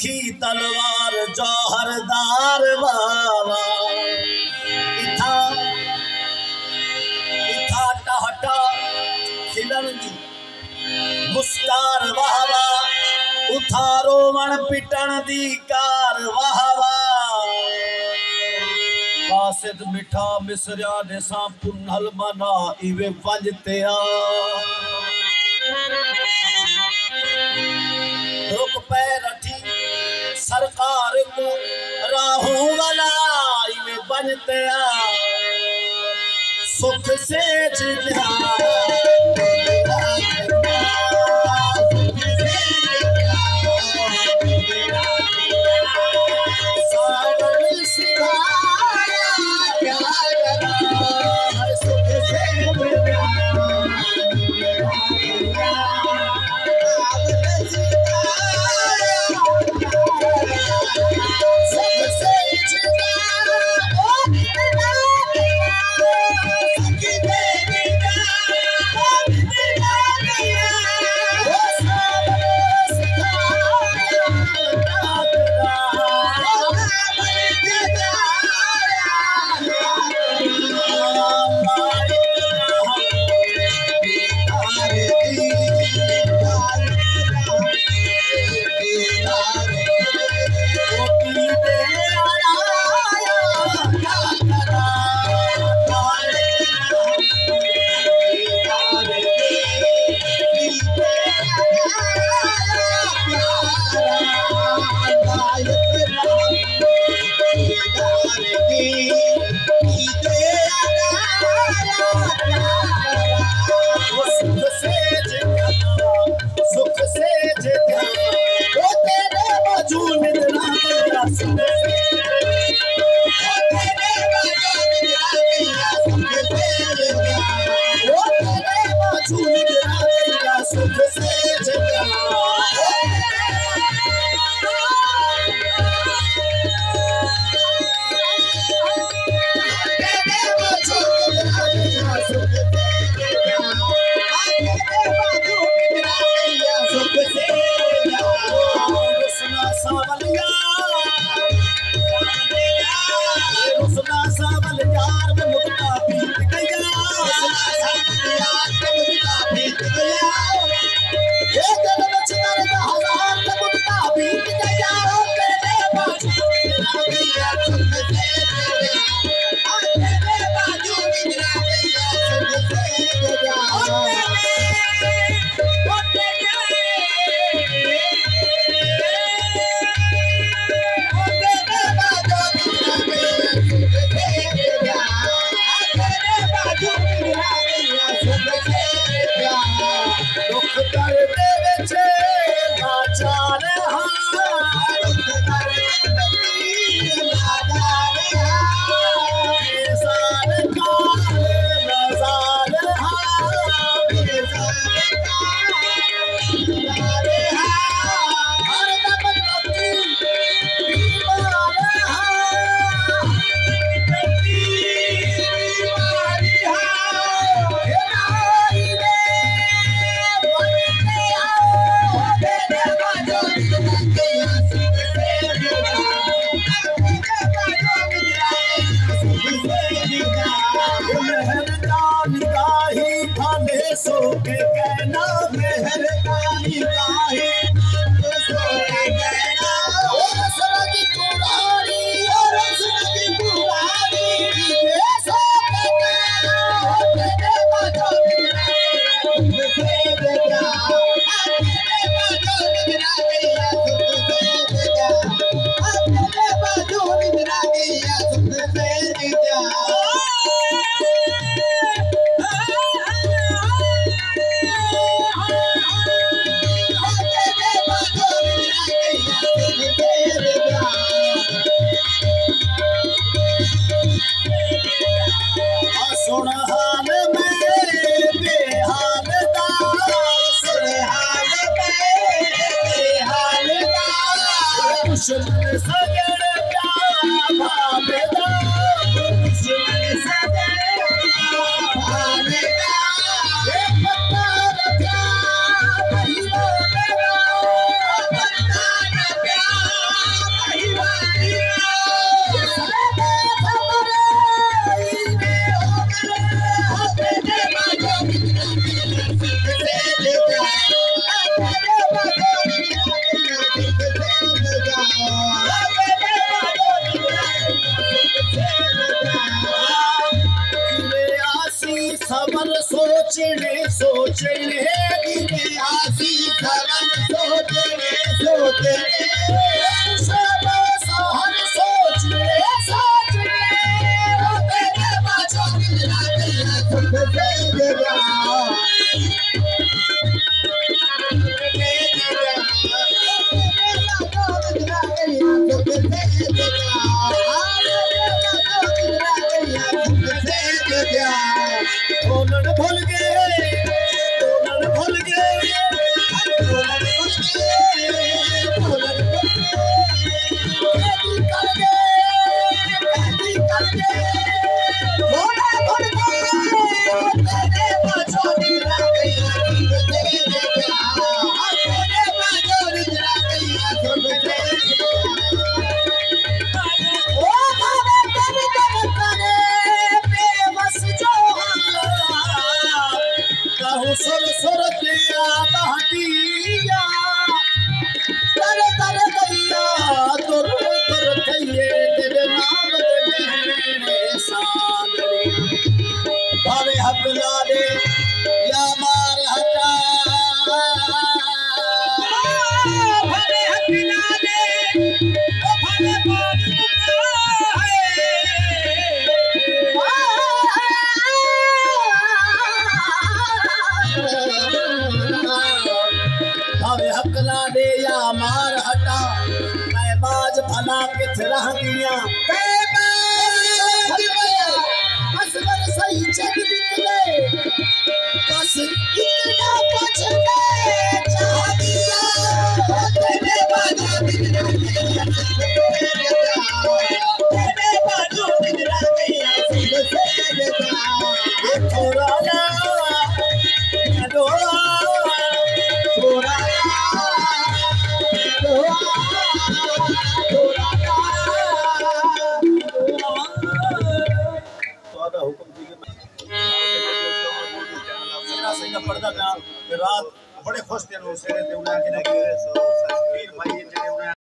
तीखी तलवार जौहरदार बाबा इथा इथा टहटा खिलन दी मुस्कार वाहवा उथारो वण पिटण दी कार वाहवा कासिद मिठा मिसरिया ने सा पुनल मना इवे वजते रुक पैर रठी सरकार को राहों वाला इवे वजते सुख से जिया सोचने दी आसी खरन सोचने सोचने सब सहन सोचने सोचने वो तेरे बाजू मिला गया तुम से जगा भूल गए भूल गए सुर सुर दिया बहटिया तर तर गैया तुर तुर कहिए तेरे नाम मेरे सादरी भावे हक ला दे या मार हटा भावे हक ला दे ओ भावे मार हकला दे या मार हटा मैं बाज भला किथ रह दिया असगर सही जग निकले बस इतना कुछ मैं चाह दिया तेरे बाजू बिगड़ा तेरे बाजू बिगड़ा गया सबसे जगा थोड़ा ना डोरा थोड़ा पर्दा रात बड़े खुश थे लोग